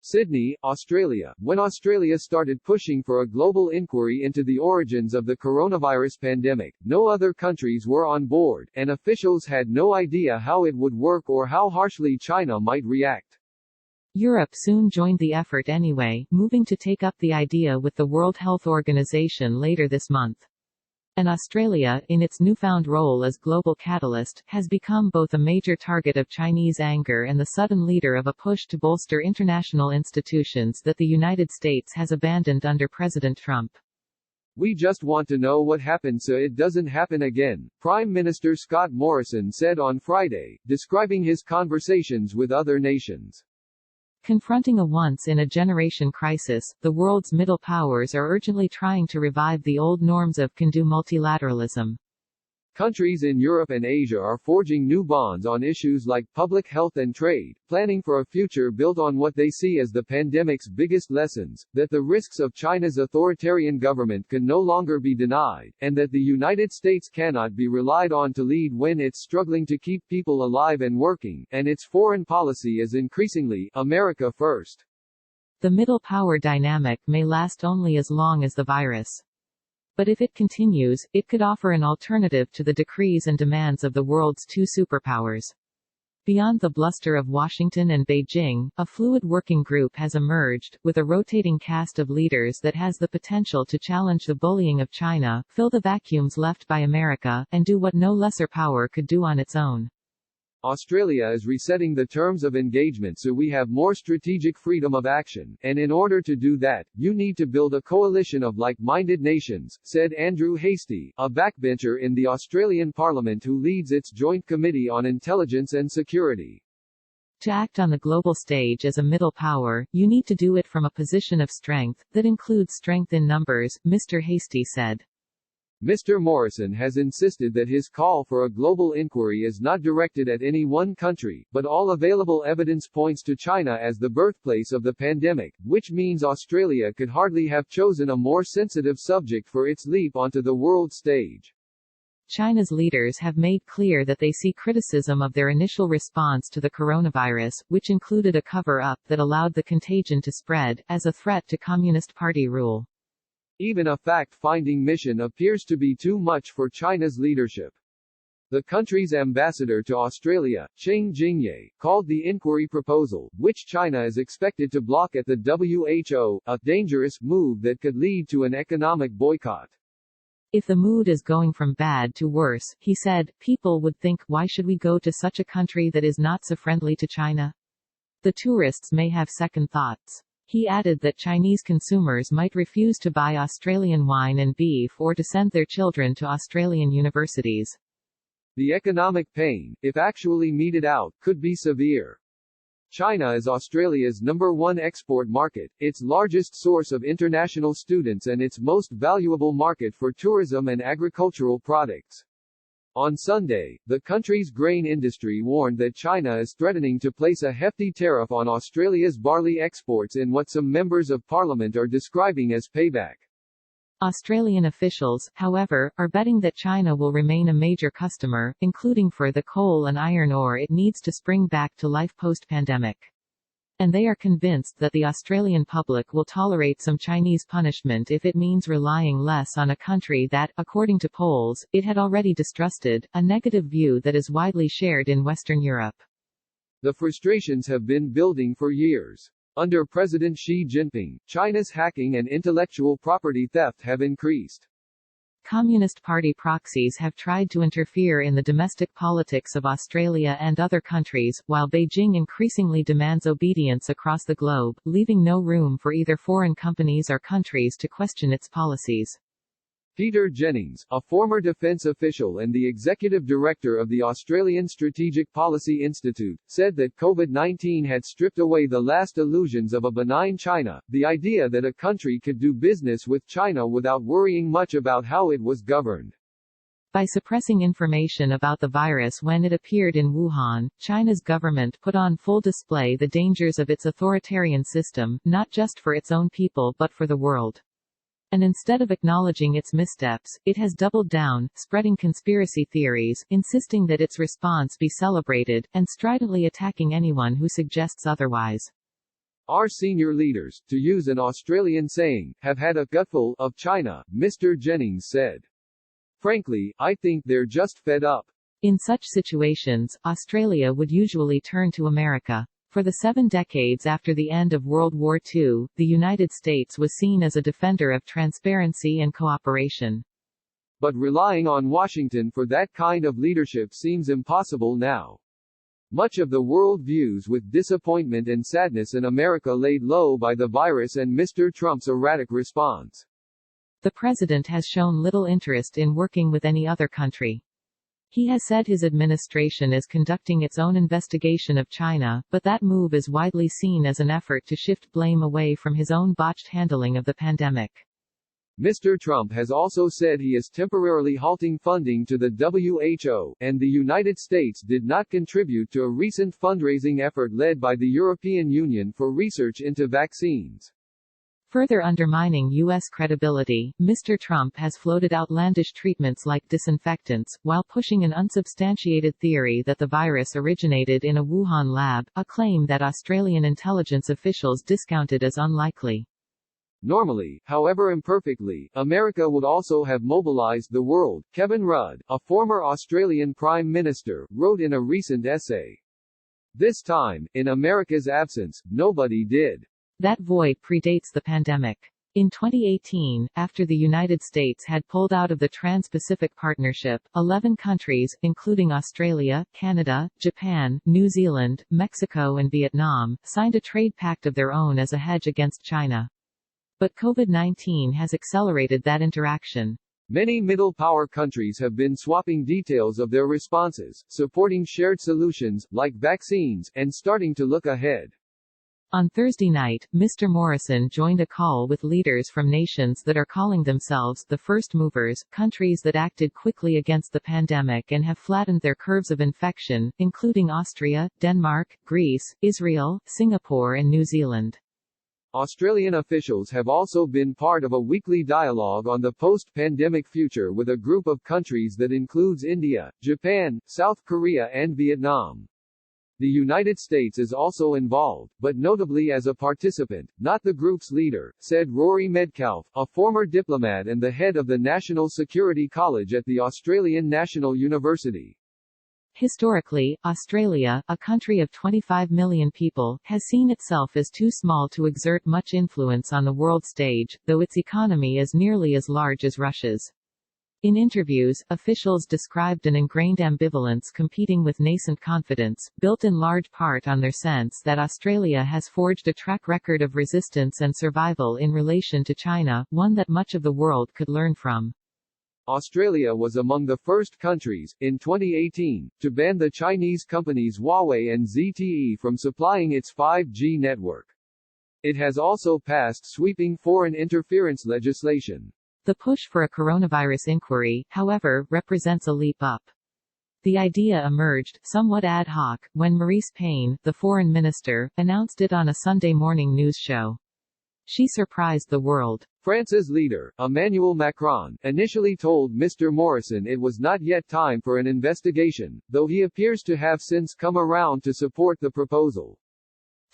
Sydney, Australia. When Australia started pushing for a global inquiry into the origins of the coronavirus pandemic, no other countries were on board, and officials had no idea how it would work or how harshly China might react. Europe soon joined the effort anyway, moving to take up the idea with the World Health Organization later this month. And Australia, in its newfound role as global catalyst, has become both a major target of Chinese anger and the sudden leader of a push to bolster international institutions that the United States has abandoned under President Trump. We just want to know what happened so it doesn't happen again, Prime Minister Scott Morrison said on Friday, describing his conversations with other nations. Confronting a once-in-a-generation crisis, the world's middle powers are urgently trying to revive the old norms of can-do multilateralism. Countries in Europe and Asia are forging new bonds on issues like public health and trade, planning for a future built on what they see as the pandemic's biggest lessons, that the risks of China's authoritarian government can no longer be denied, and that the United States cannot be relied on to lead when it's struggling to keep people alive and working, and its foreign policy is increasingly America first. The middle power dynamic may last only as long as the virus. But if it continues, it could offer an alternative to the decrees and demands of the world's two superpowers. Beyond the bluster of Washington and Beijing, a fluid working group has emerged, with a rotating cast of leaders that has the potential to challenge the bullying of China, fill the vacuums left by America, and do what no lesser power could do on its own. Australia is resetting the terms of engagement so we have more strategic freedom of action, and in order to do that, you need to build a coalition of like-minded nations, said Andrew Hastie, a backbencher in the Australian Parliament who leads its Joint Committee on Intelligence and Security. To act on the global stage as a middle power, you need to do it from a position of strength, that includes strength in numbers, Mr. Hastie said. Mr. Morrison has insisted that his call for a global inquiry is not directed at any one country, but all available evidence points to China as the birthplace of the pandemic, which means Australia could hardly have chosen a more sensitive subject for its leap onto the world stage. China's leaders have made clear that they see criticism of their initial response to the coronavirus, which included a cover-up that allowed the contagion to spread, as a threat to Communist Party rule. Even a fact-finding mission appears to be too much for China's leadership. The country's ambassador to Australia, Cheng Jingye, called the inquiry proposal, which China is expected to block at the WHO, a dangerous move that could lead to an economic boycott. If the mood is going from bad to worse, he said, people would think, why should we go to such a country that is not so friendly to China? The tourists may have second thoughts. He added that Chinese consumers might refuse to buy Australian wine and beef or to send their children to Australian universities. The economic pain, if actually meted out, could be severe. China is Australia's #1 export market, its largest source of international students and its most valuable market for tourism and agricultural products. On Sunday, the country's grain industry warned that China is threatening to place a hefty tariff on Australia's barley exports in what some members of parliament are describing as payback. Australian officials, however, are betting that China will remain a major customer, including for the coal and iron ore it needs to spring back to life post-pandemic. And they are convinced that the Australian public will tolerate some Chinese punishment if it means relying less on a country that, according to polls, it had already distrusted, a negative view that is widely shared in Western Europe. The frustrations have been building for years. Under President Xi Jinping, China's hacking and intellectual property theft have increased. Communist Party proxies have tried to interfere in the domestic politics of Australia and other countries, while Beijing increasingly demands obedience across the globe, leaving no room for either foreign companies or countries to question its policies. Peter Jennings, a former defense official and the executive director of the Australian Strategic Policy Institute, said that COVID-19 had stripped away the last illusions of a benign China, the idea that a country could do business with China without worrying much about how it was governed. By suppressing information about the virus when it appeared in Wuhan, China's government put on full display the dangers of its authoritarian system, not just for its own people but for the world. And instead of acknowledging its missteps, it has doubled down, spreading conspiracy theories, insisting that its response be celebrated, and stridently attacking anyone who suggests otherwise. Our senior leaders, to use an Australian saying, have had a gutful of China, Mr. Jennings said. Frankly, I think they're just fed up. In such situations, Australia would usually turn to America. For the 7 decades after the end of World War II, the United States was seen as a defender of transparency and cooperation. But relying on Washington for that kind of leadership seems impossible now. Much of the world views with disappointment and sadness an America laid low by the virus and Mr. Trump's erratic response. The president has shown little interest in working with any other country. He has said his administration is conducting its own investigation of China, but that move is widely seen as an effort to shift blame away from his own botched handling of the pandemic. Mr. Trump has also said he is temporarily halting funding to the WHO, and the United States did not contribute to a recent fundraising effort led by the European Union for research into vaccines. Further undermining U.S. credibility, Mr. Trump has floated outlandish treatments like disinfectants, while pushing an unsubstantiated theory that the virus originated in a Wuhan lab, a claim that Australian intelligence officials discounted as unlikely. Normally, however imperfectly, America would also have mobilized the world, Kevin Rudd, a former Australian Prime Minister, wrote in a recent essay. This time, in America's absence, nobody did. That void predates the pandemic. In 2018, after the United States had pulled out of the Trans-Pacific Partnership, 11 countries, including Australia, Canada, Japan, New Zealand, Mexico and Vietnam, signed a trade pact of their own as a hedge against China. But COVID-19 has accelerated that interaction. Many middle-power countries have been swapping details of their responses, supporting shared solutions, like vaccines, and starting to look ahead. On Thursday night, Mr. Morrison joined a call with leaders from nations that are calling themselves the first movers, countries that acted quickly against the pandemic and have flattened their curves of infection, including Austria, Denmark, Greece, Israel, Singapore and New Zealand. Australian officials have also been part of a weekly dialogue on the post-pandemic future with a group of countries that includes India, Japan, South Korea and Vietnam. The United States is also involved, but notably as a participant, not the group's leader, said Rory Medcalf, a former diplomat and the head of the National Security College at the Australian National University. Historically, Australia, a country of 25 million people, has seen itself as too small to exert much influence on the world stage, though its economy is nearly as large as Russia's. In interviews, officials described an ingrained ambivalence competing with nascent confidence, built in large part on their sense that Australia has forged a track record of resistance and survival in relation to China, one that much of the world could learn from. Australia was among the first countries, in 2018, to ban the Chinese companies Huawei and ZTE from supplying its 5G network. It has also passed sweeping foreign interference legislation. The push for a coronavirus inquiry, however, represents a leap up. The idea emerged, somewhat ad hoc, when Marise Payne, the foreign minister, announced it on a Sunday morning news show. She surprised the world. France's leader, Emmanuel Macron, initially told Mr. Morrison it was not yet time for an investigation, though he appears to have since come around to support the proposal.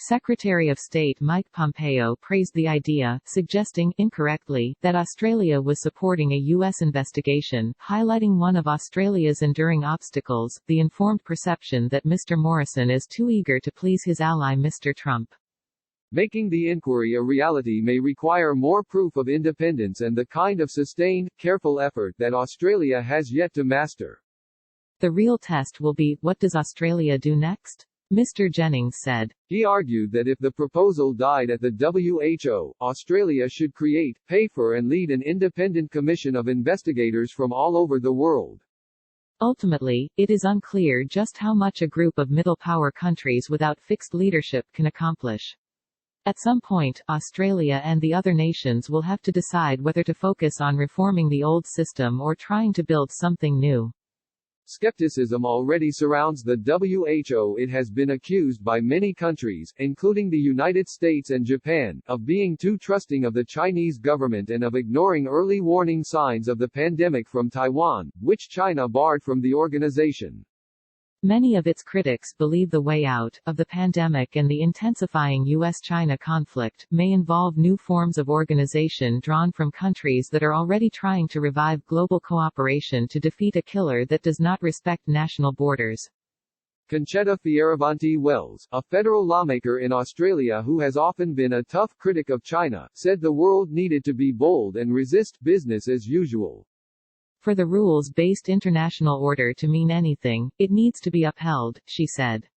Secretary of State Mike Pompeo praised the idea, suggesting, incorrectly, that Australia was supporting a U.S. investigation, highlighting one of Australia's enduring obstacles, the informed perception that Mr. Morrison is too eager to please his ally Mr. Trump. Making the inquiry a reality may require more proof of independence and the kind of sustained, careful effort that Australia has yet to master. The real test will be, what does Australia do next? Mr. Jennings said. He argued that if the proposal died at the WHO, Australia should create, pay for and lead an independent commission of investigators from all over the world. Ultimately, it is unclear just how much a group of middle-power countries without fixed leadership can accomplish. At some point, Australia and the other nations will have to decide whether to focus on reforming the old system or trying to build something new. Skepticism already surrounds the WHO. It has been accused by many countries, including the United States and Japan, of being too trusting of the Chinese government and of ignoring early warning signs of the pandemic from Taiwan, which China barred from the organization. Many of its critics believe the way out of the pandemic and the intensifying U.S.-China conflict may involve new forms of organization drawn from countries that are already trying to revive global cooperation to defeat a killer that does not respect national borders. Concetta Fierravanti Wells, a federal lawmaker in Australia who has often been a tough critic of China, said the world needed to be bold and resist business as usual. For the rules-based international order to mean anything, it needs to be upheld, she said.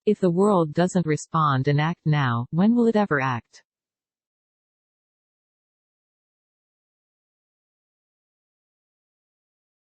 If the world doesn't respond and act now, when will it ever act?